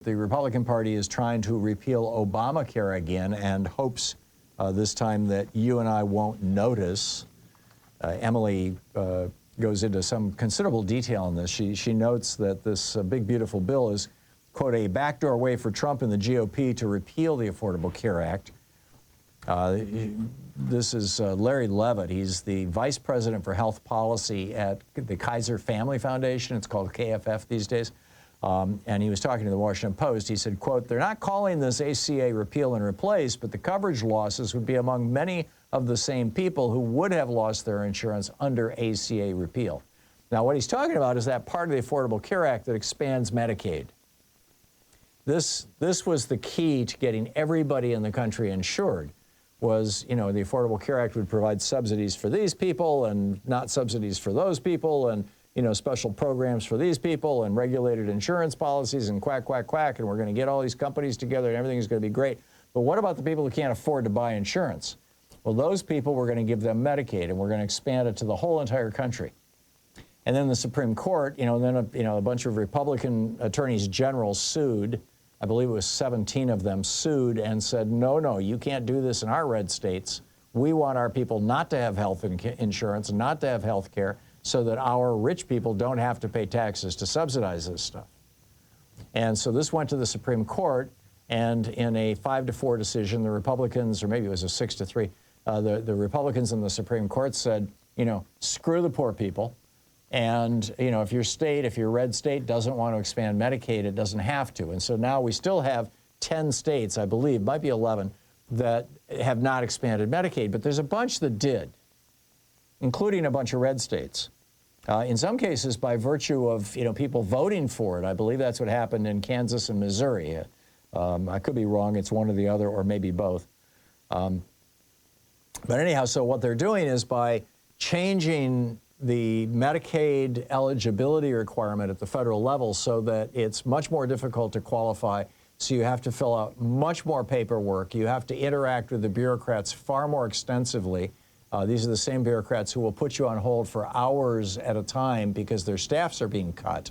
The Republican Party is trying to repeal Obamacare again and hopes this time that you and I won't notice. Emily goes into some considerable detail on this. She notes that this big, beautiful bill is, quote, a backdoor way for Trump and the GOP to repeal the Affordable Care Act. This is Larry Levitt. He's the vice president for health policy at the Kaiser Family Foundation. It's called KFF these days. And he was talking to the Washington Post. He said, quote, they're not calling this ACA repeal and replace, but the coverage losses would be among many of the same people who would have lost their insurance under ACA repeal. Now, what he's talking about is that part of the Affordable Care Act that expands Medicaid. This was the key to getting everybody in the country insured. Was, you know, the Affordable Care Act would provide subsidies for these people and not subsidies for those people, and, you know, special programs for these people and regulated insurance policies and quack, quack, quack, and we're going to get all these companies together and everything is going to be great. But what about the people who can't afford to buy insurance? Well, those people, we're going to give them Medicaid, and we're going to expand it to the whole entire country. And then the Supreme Court, you know, then a bunch of Republican attorneys general sued. I believe it was 17 of them sued and said, no, you can't do this in our red states. We want our people not to have health insurance, not to have health care, so that our rich people don't have to pay taxes to subsidize this stuff. And so this went to the Supreme Court, and in a 5-4 decision, the Republicans, or maybe it was a 6-3, the Republicans in the Supreme Court said, you know, screw the poor people. And, you know, if your red state doesn't want to expand Medicaid, it doesn't have to. And so now we still have 10 states, I believe, might be 11, that have not expanded Medicaid. But there's a bunch that did, including a bunch of red states. In some cases, by virtue of, you know, people voting for it. I believe that's what happened in Kansas and Missouri. I could be wrong. It's one or the other, or maybe both. But anyhow, so what they're doing is by changing the Medicaid eligibility requirement at the federal level so that it's much more difficult to qualify. So you have to fill out much more paperwork. You have to interact with the bureaucrats far more extensively. These are the same bureaucrats who will put you on hold for hours at a time because their staffs are being cut.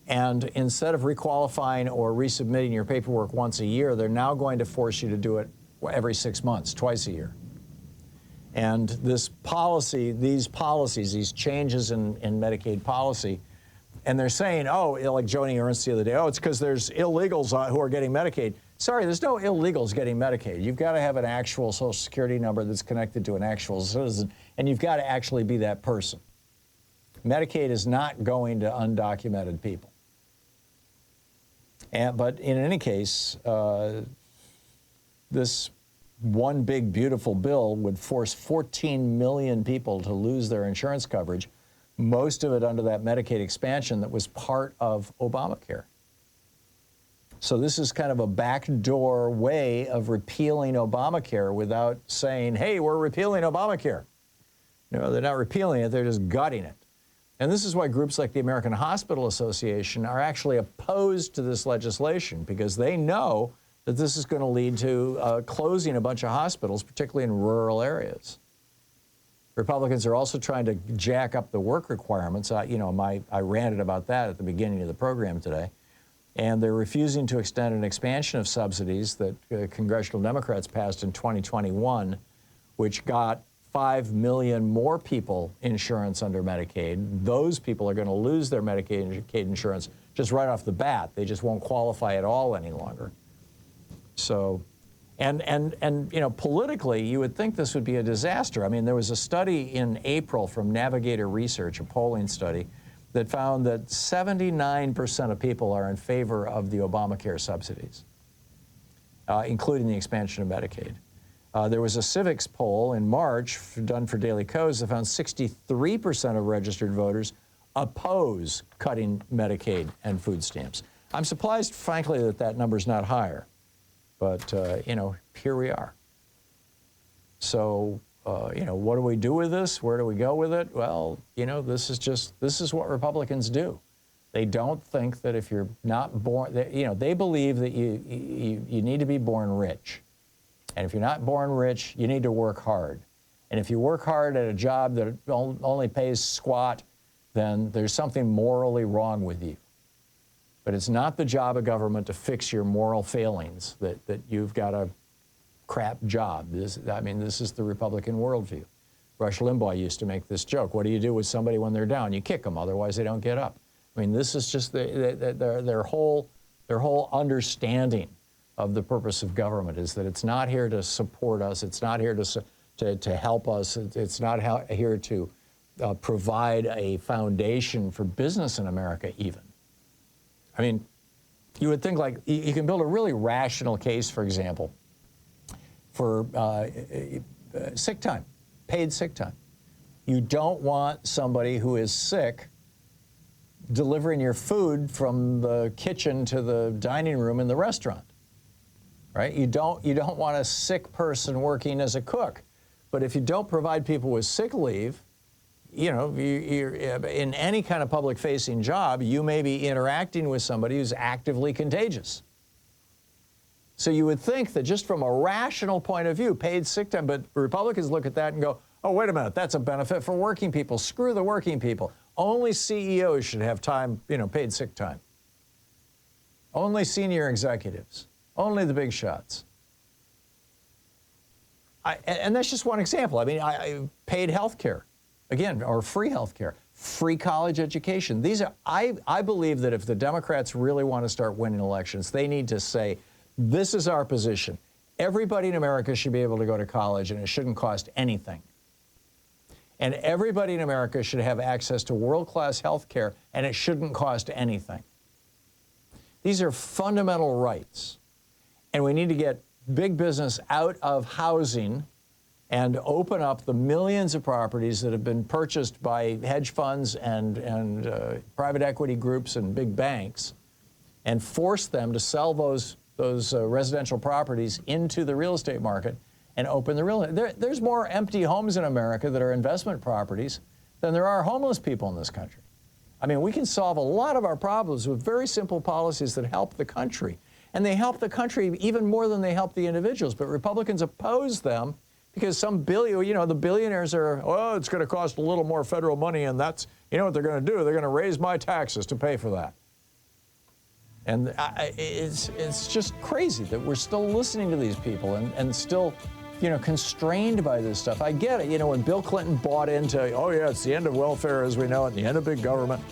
And instead of requalifying or resubmitting your paperwork once a year, they're now going to force you to do it every 6 months, twice a year. And this policy, these changes in Medicaid policy, and they're saying, oh, like Joni Ernst the other day, oh, it's because there's illegals who are getting Medicaid. Sorry, there's no illegals getting Medicaid. You've got to have an actual Social Security number that's connected to an actual citizen, and you've got to actually be that person. Medicaid is not going to undocumented people. But in any case, this one big, beautiful bill would force 14 million people to lose their insurance coverage, most of it under that Medicaid expansion that was part of Obamacare. So this is kind of a backdoor way of repealing Obamacare without saying, hey, we're repealing Obamacare. No, they're not repealing it, they're just gutting it. And this is why groups like the American Hospital Association are actually opposed to this legislation, because they know that this is going to lead to closing a bunch of hospitals, particularly in rural areas. Republicans are also trying to jack up the work requirements. I ranted about that at the beginning of the program today. And they're refusing to extend an expansion of subsidies that congressional Democrats passed in 2021, which got 5 million more people insurance under Medicaid. Those people are going to lose their Medicaid insurance just right off the bat. They just won't qualify at all any longer. So, and you know, politically, you would think this would be a disaster. I mean, there was a study in April from Navigator Research, a polling study, that found that 79% of people are in favor of the Obamacare subsidies, including the expansion of Medicaid. There was a civics poll in March done for Daily Kos that found 63% of registered voters oppose cutting Medicaid and food stamps. I'm surprised, frankly, that that number's not higher. But, you know, here we are. So, you know, what do we do with this? Where do we go with it? Well, you know, this is what Republicans do. They don't think that if you're not born, you know, they believe that you need to be born rich. And if you're not born rich, you need to work hard. And if you work hard at a job that only pays squat, then there's something morally wrong with you. But it's not the job of government to fix your moral failings, that you've got a crap job. This is the Republican worldview. Rush Limbaugh used to make this joke. What do you do with somebody when they're down? You kick them, otherwise they don't get up. I mean, this is just their whole understanding of the purpose of government is that it's not here to support us. It's not here to help us. It's not here to provide a foundation for business in America even. I mean, you would think like you can build a really rational case, for example, for sick time, paid sick time. You don't want somebody who is sick delivering your food from the kitchen to the dining room in the restaurant, right? You don't want a sick person working as a cook. But if you don't provide people with sick leave, you're in any kind of public-facing job, you may be interacting with somebody who's actively contagious. So you would think that just from a rational point of view, paid sick time, but Republicans look at that and go, oh, wait a minute, that's a benefit for working people. Screw the working people. Only CEOs should have time, paid sick time. Only senior executives. Only the big shots. And that's just one example. I mean, paid health care. Again, or free health care, free college education. These are, I believe that if the Democrats really want to start winning elections, they need to say, this is our position. Everybody in America should be able to go to college and it shouldn't cost anything. And everybody in America should have access to world-class health care and it shouldn't cost anything. These are fundamental rights. And we need to get big business out of housing and open up the millions of properties that have been purchased by hedge funds and private equity groups and big banks, and force them to sell those residential properties into the real estate market and open the real estate. There's more empty homes in America that are investment properties than there are homeless people in this country. I mean, we can solve a lot of our problems with very simple policies that help the country. And they help the country even more than they help the individuals. But Republicans oppose them because the billionaires are, oh, it's going to cost a little more federal money, and that's, what they're going to do? They're going to raise my taxes to pay for that. And it's just crazy that we're still listening to these people and still, constrained by this stuff. I get it. When Bill Clinton bought into, oh, yeah, it's the end of welfare as we know it, the end of big government.